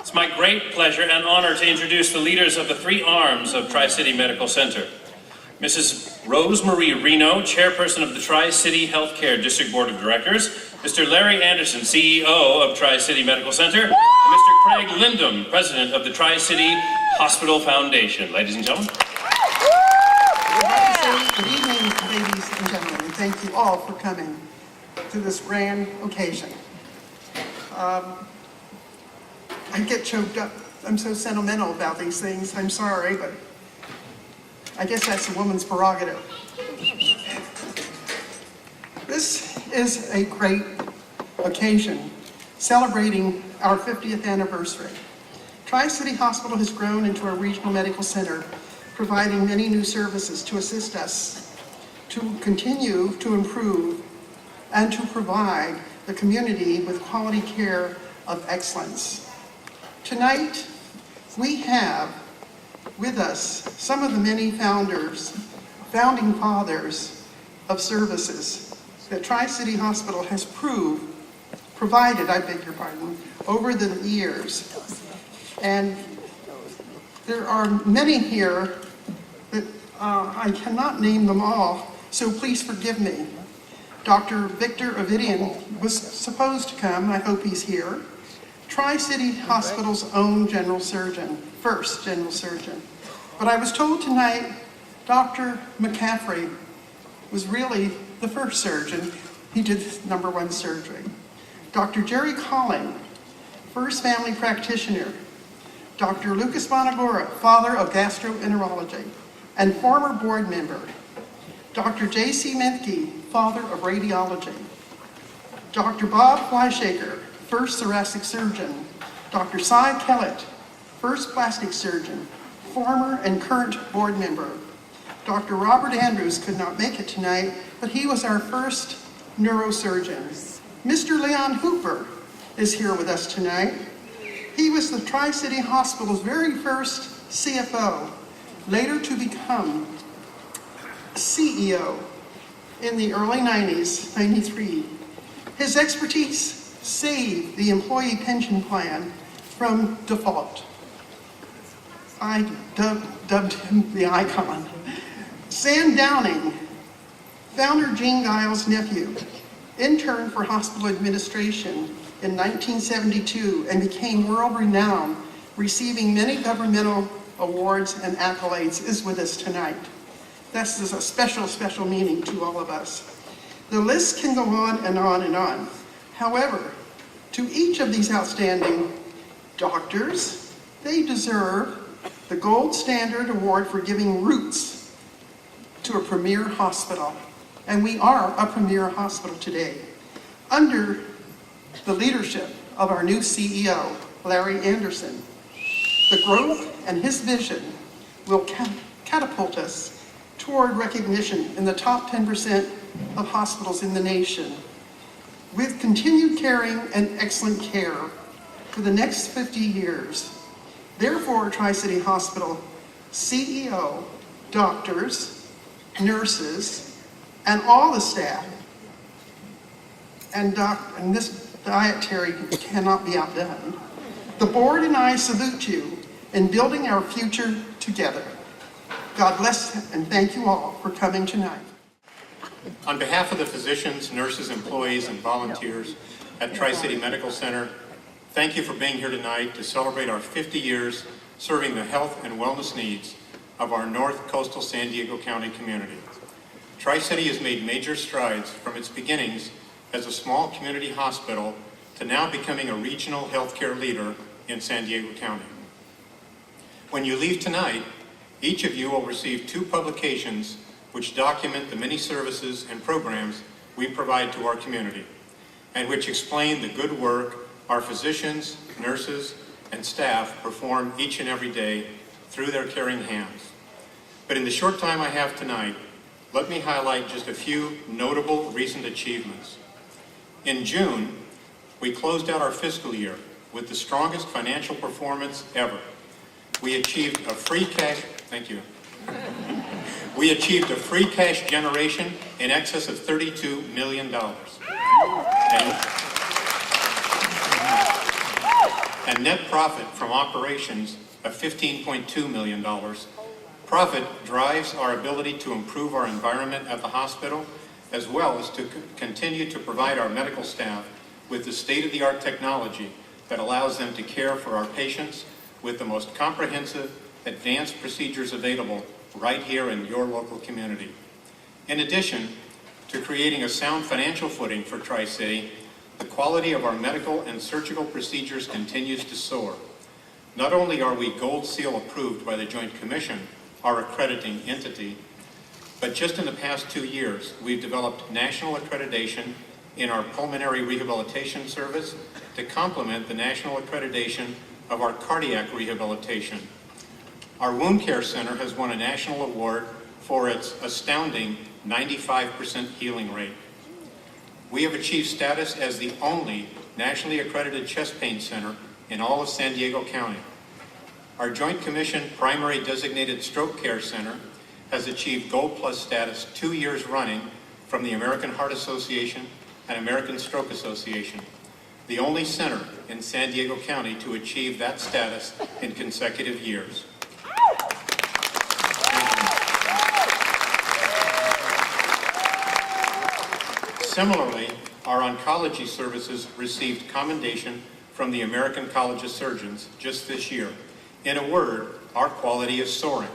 It's my great pleasure and honor to introduce the leaders of the three arms of Tri-City Medical Center. Mrs. Rosemarie Reno, Chairperson of the Tri-City Healthcare District Board of Directors, Mr. Larry Anderson, CEO of Tri-City Medical Center, and Mr. Craig Lindham, President of the Tri-City Hospital Foundation. Ladies and gentlemen. Good evening, ladies and gentlemen, and thank you all for coming to this grand occasion. I get choked up. I'm so sentimental about these things. I'm sorry, but I guess that's a woman's prerogative. This is a great occasion, celebrating our 50th anniversary. Tri-City Hospital has grown into a regional medical center, providing many new services to assist us to continue to improve and to provide the community with quality care of excellence. Tonight, we have with us some of the many founding fathers of services that Tri-City Hospital has provided, over the years. And there are many here that I cannot name them all, so please forgive me. Dr. Victor Ovidian was supposed to come. I hope he's here. Tri-City Hospital's own general surgeon, first general surgeon. But I was told tonight Dr. McCaffrey was really the first surgeon. He did #1 surgery. Dr. Jerry Colling, first family practitioner. Dr. Lucas Bonagora, father of gastroenterology and former board member. Dr. J.C. Menke, father of radiology. Dr. Bob Fleischaker, first thoracic surgeon. Dr. Cy Kellett, first plastic surgeon, former and current board member. Dr. Robert Andrews could not make it tonight, but he was our first neurosurgeon. Mr. Leon Hooper is here with us tonight. He was the Tri-City Hospital's very first CFO, later to become CEO in the early 90s, 93. His expertise saved the employee pension plan from default. I dubbed him the icon. Sam Downing, founder Gene Giles' nephew, interned for hospital administration in 1972 and became world-renowned, receiving many governmental awards and accolades, is with us tonight. This is a special, special meaning to all of us. The list can go on and on and on. However, to each of these outstanding doctors, they deserve the Gold Standard Award for giving roots to a premier hospital. And we are a premier hospital today. Under the leadership of our new CEO, Larry Anderson, the growth and his vision will catapult us toward recognition in the top 10% of hospitals in the nation, with continued caring and excellent care for the next 50 years. Therefore, Tri-City Hospital CEO, doctors, nurses, and all the staff, and this dietary cannot be outdone. The board and I salute you in building our future together. God bless and thank you all for coming tonight. On behalf of the physicians, nurses, employees, and volunteers at Tri-City Medical Center, thank you for being here tonight to celebrate our 50 years serving the health and wellness needs of our North Coastal San Diego County community. Tri-City has made major strides from its beginnings as a small community hospital to now becoming a regional healthcare leader in San Diego County. When you leave tonight, each of you will receive 2 publications which document the many services and programs we provide to our community, and which explain the good work our physicians, nurses, and staff perform each and every day through their caring hands. But in the short time I have tonight, let me highlight just a few notable recent achievements. In June, we closed out our fiscal year with the strongest financial performance ever. We achieved a free cash, thank you. We achieved a free cash generation in excess of $32 million. and net profit from operations of $15.2 million. Profit drives our ability to improve our environment at the hospital, as well as to continue to provide our medical staff with the state-of-the-art technology that allows them to care for our patients with the most comprehensive, advanced procedures available right here in your local community. In addition to creating a sound financial footing for Tri-City, the quality of our medical and surgical procedures continues to soar. Not only are we Gold Seal approved by the Joint Commission, our accrediting entity, but just in the past 2 years, we've developed national accreditation in our pulmonary rehabilitation service to complement the national accreditation of our cardiac rehabilitation. Our wound care center has won a national award for its astounding 95% healing rate. We have achieved status as the only nationally accredited chest pain center in all of San Diego County. Our Joint Commission Primary Designated Stroke Care Center has achieved Gold Plus status 2 years running from the American Heart Association and American Stroke Association, the only center in San Diego County to achieve that status in consecutive years. Similarly, our oncology services received commendation from the American College of Surgeons just this year. In a word, our quality is soaring.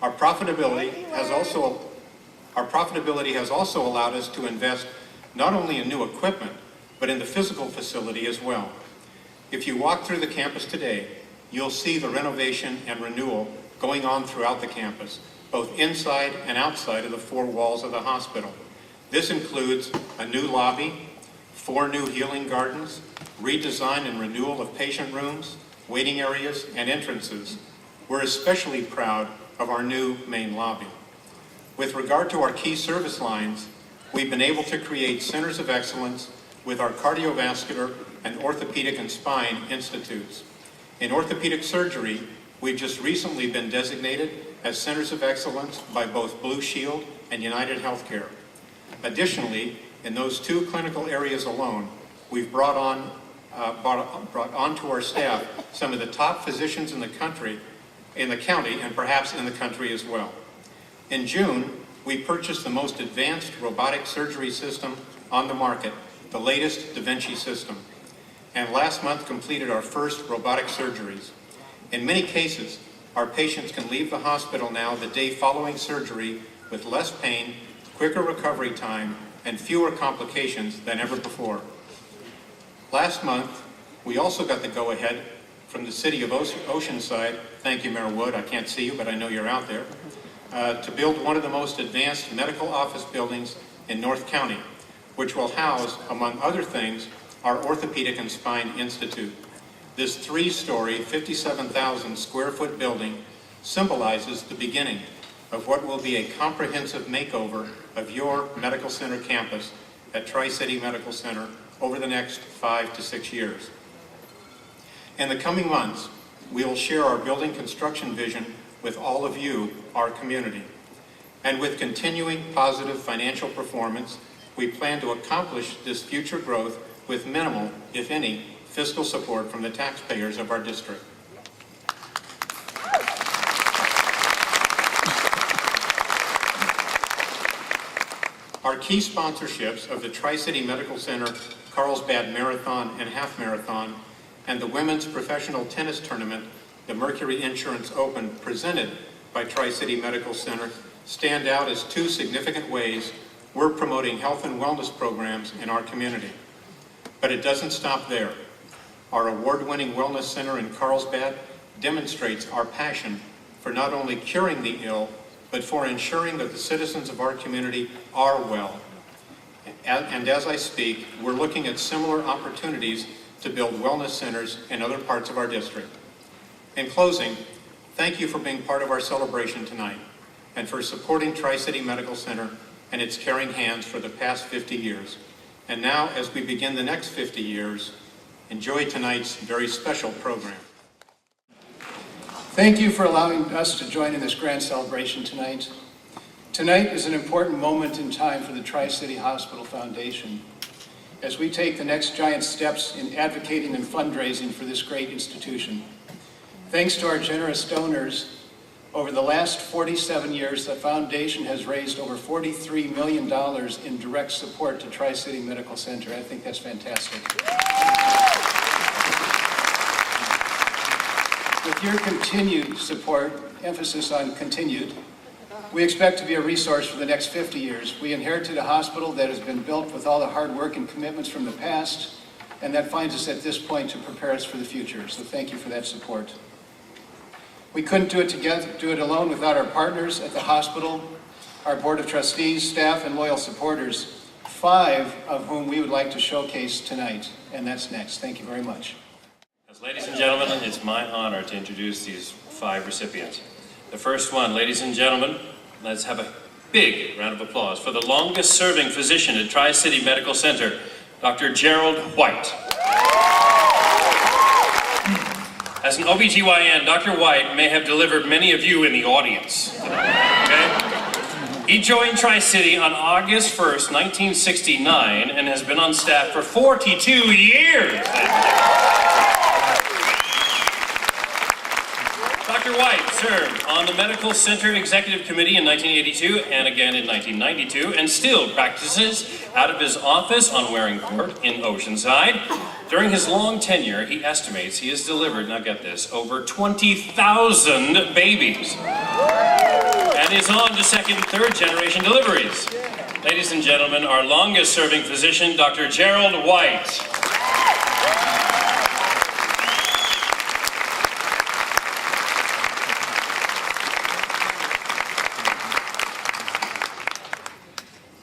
Our profitability has also allowed us to invest not only in new equipment, but in the physical facility as well. If you walk through the campus today, you'll see the renovation and renewal going on throughout the campus, both inside and outside of the 4 walls of the hospital. This includes a new lobby, 4 new healing gardens, redesign and renewal of patient rooms, waiting areas, and entrances. We're especially proud of our new main lobby. With regard to our key service lines, we've been able to create centers of excellence with our cardiovascular and orthopedic and spine institutes. In orthopedic surgery, we've just recently been designated as centers of excellence by both Blue Shield and United Healthcare. Additionally, in those 2 clinical areas alone, we've brought onto our staff some of the top physicians in the county, and perhaps in the country as well. In June, we purchased the most advanced robotic surgery system on the market, the latest Da Vinci system, and last month completed our first robotic surgeries. In many cases, our patients can leave the hospital now the day following surgery with less pain, quicker recovery time, and fewer complications than ever before. Last month, we also got the go-ahead from the city of Oceanside, thank you, Mayor Wood, I can't see you, but I know you're out there, to build one of the most advanced medical office buildings in North County, which will house, among other things, our Orthopedic and Spine Institute. This 3-story, 57,000 square foot building symbolizes the beginning of what will be a comprehensive makeover of your medical center campus at Tri-City Medical Center over the next 5 to 6 years. In the coming months, we will share our building construction vision with all of you, our community. And with continuing positive financial performance, we plan to accomplish this future growth with minimal, if any, fiscal support from the taxpayers of our district. Our key sponsorships of the Tri-City Medical Center Carlsbad Marathon and Half Marathon and the Women's Professional Tennis Tournament, the Mercury Insurance Open, presented by Tri-City Medical Center, stand out as 2 significant ways we're promoting health and wellness programs in our community. But it doesn't stop there. Our award-winning wellness center in Carlsbad demonstrates our passion for not only curing the ill, but for ensuring that the citizens of our community are well. And as I speak, we're looking at similar opportunities to build wellness centers in other parts of our district. In closing, thank you for being part of our celebration tonight and for supporting Tri-City Medical Center and its caring hands for the past 50 years. And now, as we begin the next 50 years, enjoy tonight's very special program. Thank you for allowing us to join in this grand celebration tonight. Tonight is an important moment in time for the Tri-City Hospital Foundation. as we take the next giant steps in advocating and fundraising for this great institution. Thanks to our generous donors, over the last 47 years, the foundation has raised over $43 million in direct support to Tri-City Medical Center. I think that's fantastic. With your continued support, emphasis on continued, we expect to be a resource for the next 50 years. We inherited a hospital that has been built with all the hard work and commitments from the past, and that finds us at this point to prepare us for the future. So thank you for that support. We couldn't do it alone without our partners at the hospital, our board of trustees, staff, and loyal supporters, 5 of whom we would like to showcase tonight, and that's next. Thank you very much. Ladies and gentlemen, it's my honor to introduce these 5 recipients. The first one, ladies and gentlemen, let's have a big round of applause for the longest serving physician at Tri-City Medical Center, Dr. Gerald White. As an OBGYN, Dr. White may have delivered many of you in the audience today, okay? He joined Tri-City on August 1st, 1969, and has been on staff for 42 years. Dr. White served on the Medical Center Executive Committee in 1982 and again in 1992, and still practices out of his office on Waring Court in Oceanside. During his long tenure, he estimates he has delivered, now get this, over 20,000 babies, and is on to second and third generation deliveries. Ladies and gentlemen, our longest serving physician, Dr. Gerald White.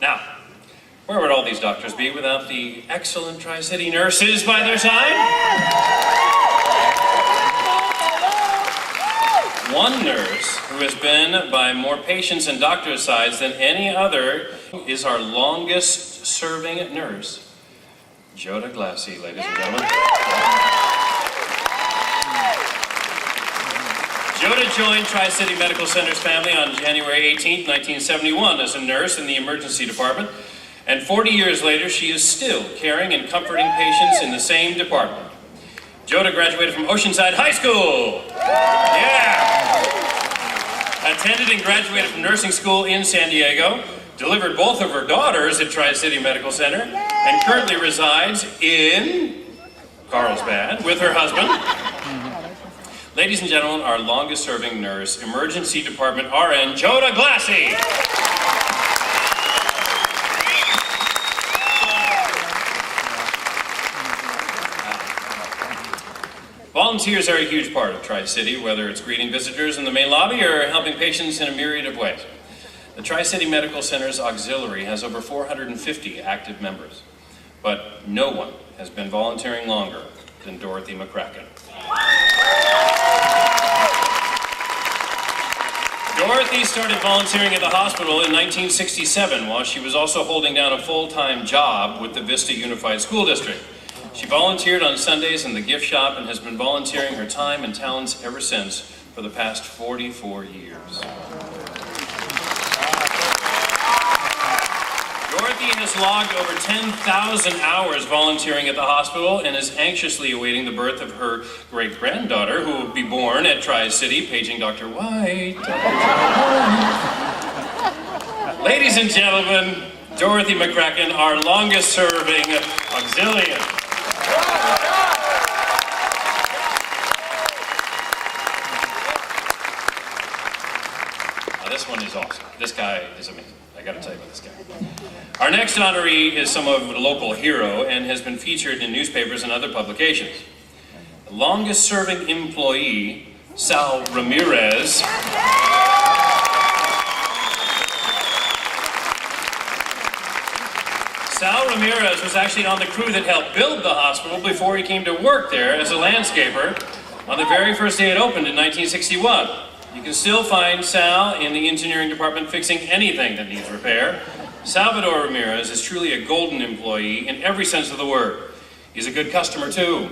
Now, where would all these doctors be without the excellent Tri-City nurses by their side? One nurse who has been by more patients and doctors' sides than any other is our longest serving nurse, Joda Glassy, ladies and gentlemen. Joda joined Tri-City Medical Center's family on January 18, 1971 as a nurse in the emergency department, and 40 years later she is still caring and comforting patients in the same department. Joda graduated from Oceanside High School. Yeah! Attended and graduated from nursing school in San Diego, delivered both of her daughters at Tri-City Medical Center, and currently resides in Carlsbad with her husband. Ladies and gentlemen, our longest serving nurse, emergency department RN, Joda Glassy. Volunteers are a huge part of Tri-City, whether it's greeting visitors in the main lobby or helping patients in a myriad of ways. The Tri-City Medical Center's auxiliary has over 450 active members, but no one has been volunteering longer than Dorothy McCracken. Dorothy started volunteering at the hospital in 1967 while she was also holding down a full-time job with the Vista Unified School District. She volunteered on Sundays in the gift shop and has been volunteering her time and talents ever since for the past 44 years. Dorothy has logged over 10,000 hours volunteering at the hospital and is anxiously awaiting the birth of her great-granddaughter, who will be born at Tri-City, paging Dr. White. Ladies and gentlemen, Dorothy McCracken, our longest-serving auxiliary. Now, this one is awesome. This guy is amazing. I gotta tell you about this guy. Our next honoree is somewhat of a local hero and has been featured in newspapers and other publications. The longest serving employee, Sal Ramirez, Sal Ramirez was actually on the crew that helped build the hospital before he came to work there as a landscaper on the very first day it opened in 1961. You can still find Sal in the engineering department fixing anything that needs repair. Salvador Ramirez is truly a golden employee in every sense of the word. He's a good customer too.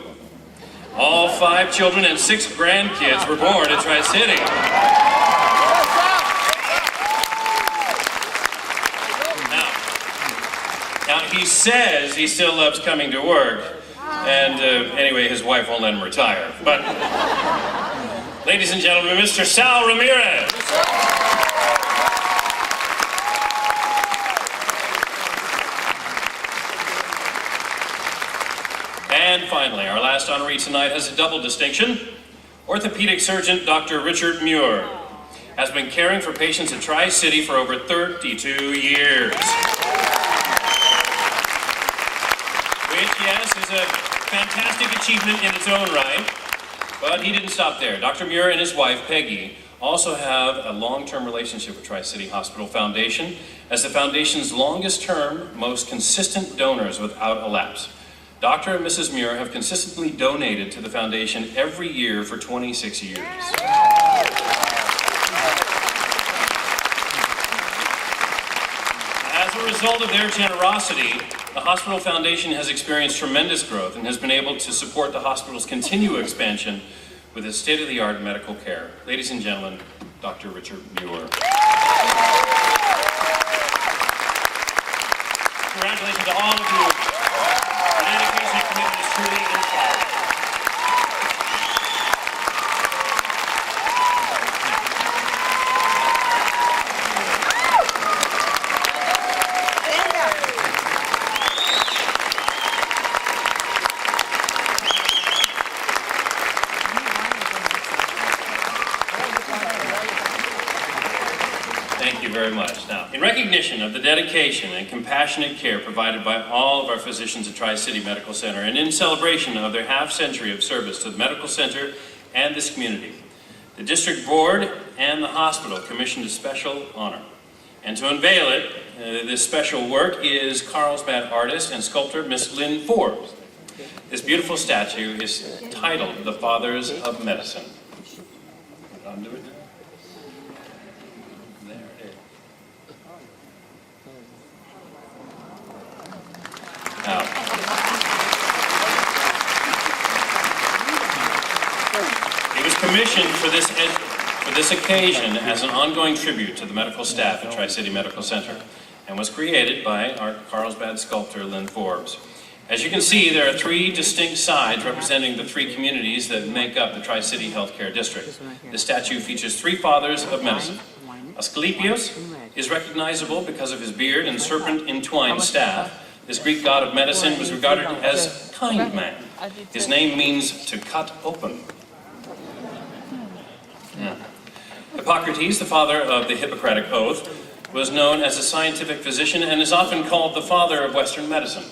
All 5 children and 6 grandkids were born at Tri-City. Now, He says he still loves coming to work. And anyway, his wife won't let him retire. But, ladies and gentlemen, Mr. Sal Ramirez. And finally, our last honoree tonight has a double distinction. Orthopedic surgeon Dr. Richard Muir has been caring for patients at Tri-City for over 32 years. Which, yes, is a fantastic achievement in its own right, but he didn't stop there. Dr. Muir and his wife, Peggy, also have a long-term relationship with Tri-City Hospital Foundation as the foundation's longest-term, most consistent donors without a lapse. Dr. and Mrs. Muir have consistently donated to the foundation every year for 26 years. As a result of their generosity, the Hospital Foundation has experienced tremendous growth and has been able to support the hospital's continued expansion with its state-of-the-art medical care. Ladies and gentlemen, Dr. Richard Muir. Congratulations to all of you. The dedication and commitment is truly inspiring. Thank you very much. Now, in recognition of the dedication and compassionate care provided by all of our physicians at Tri-City Medical Center, and in celebration of their half-century of service to the medical center and this community, the district board and the hospital commissioned a special honor. And to unveil it, this special work is Carlsbad artist and sculptor Miss Lynn Forbes. This beautiful statue is titled The Fathers of Medicine. Undo it. There it is. Now, it was commissioned for this occasion as an ongoing tribute to the medical staff at Tri-City Medical Center and was created by our Carlsbad sculptor, Lynn Forbes. As you can see, there are three distinct sides representing the three communities that make up the Tri-City Healthcare District. The statue features three fathers of medicine. Asclepius is recognizable because of his beard and serpent-entwined staff. This Greek god of medicine was regarded as kind man. His name means to cut open. Hippocrates, the father of the Hippocratic Oath, was known as a scientific physician and is often called the father of Western medicine.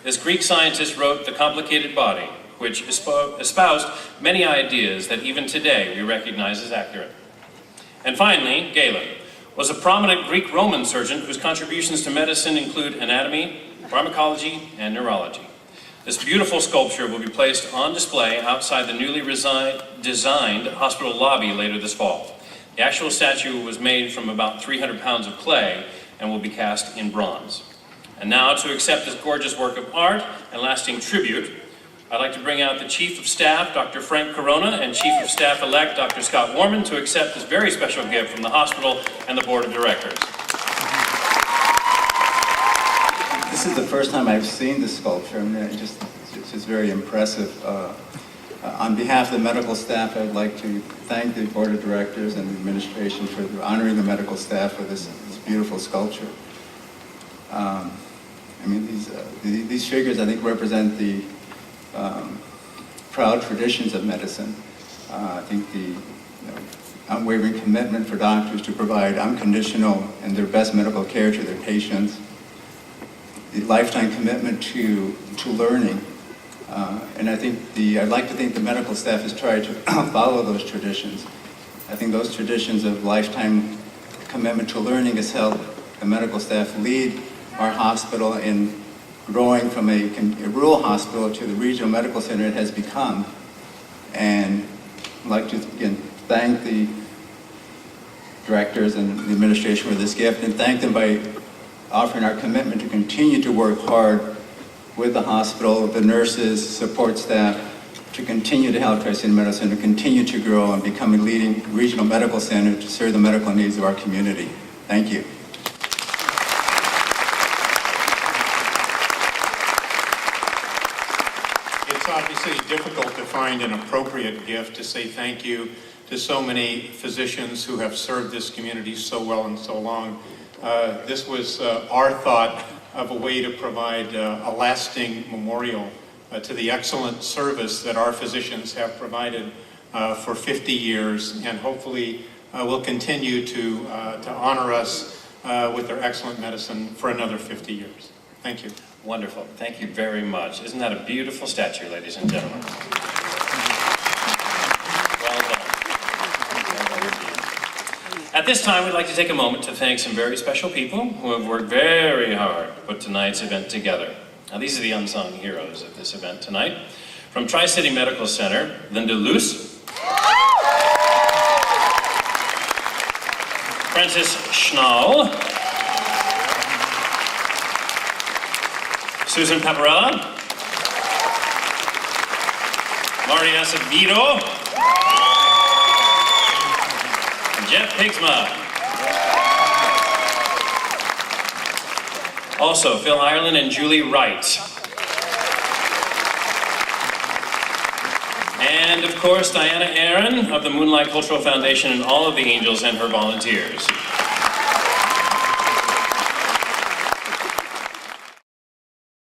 This Greek scientist wrote The Complicated Body, which espoused many ideas that even today we recognize as accurate. And finally, Galen was a prominent Greek-Roman surgeon whose contributions to medicine include anatomy, pharmacology, and neurology. This beautiful sculpture will be placed on display outside the newly designed hospital lobby later this fall. The actual statue was made from about 300 pounds of clay and will be cast in bronze. And now, to accept this gorgeous work of art and lasting tribute, I'd like to bring out the Chief of Staff, Dr. Frank Corona, and Chief of Staff-elect, Dr. Scott Warman, to accept this very special gift from the hospital and the Board of Directors. This is the first time I've seen this sculpture. I mean, it's just very impressive. On behalf of the medical staff, I'd like to thank the Board of Directors and the administration for honoring the medical staff with this beautiful sculpture. I mean, these figures, I think, represent the proud traditions of medicine. I think the unwavering commitment for doctors to provide unconditional and their best medical care to their patients, the lifetime commitment to learning, and I think I'd like to think the medical staff has tried to follow those traditions. I think those traditions of lifetime commitment to learning has helped the medical staff lead our hospital in growing from a rural hospital to the regional medical center it has become. And I'd like to, again, thank the directors and the administration for this gift, and thank them by offering our commitment to continue to work hard with the hospital, the nurses, support staff, to continue to help Tri-City Medical Center continue to grow and become a leading regional medical center to serve the medical needs of our community. Thank you. It's obviously difficult to find an appropriate gift to say thank you to so many physicians who have served this community so well and so long. This was our thought of a way to provide a lasting memorial to the excellent service that our physicians have provided for 50 years, and hopefully will continue to honor us with their excellent medicine for another 50 years. Thank you. Wonderful. Thank you very much. Isn't that a beautiful statue, ladies and gentlemen? Well done. Well done indeed. At this time, we'd like to take a moment to thank some very special people who have worked very hard to put tonight's event together. Now, these are the unsung heroes of this event tonight. From Tri-City Medical Center, Linda Luce, Francis Schnall, Susan Paparella, Marty Acevedo, and Jeff Pigsma. Also, Phil Ireland and Julie Wright. And of course, Diana Aaron of the Moonlight Cultural Foundation and all of the angels and her volunteers.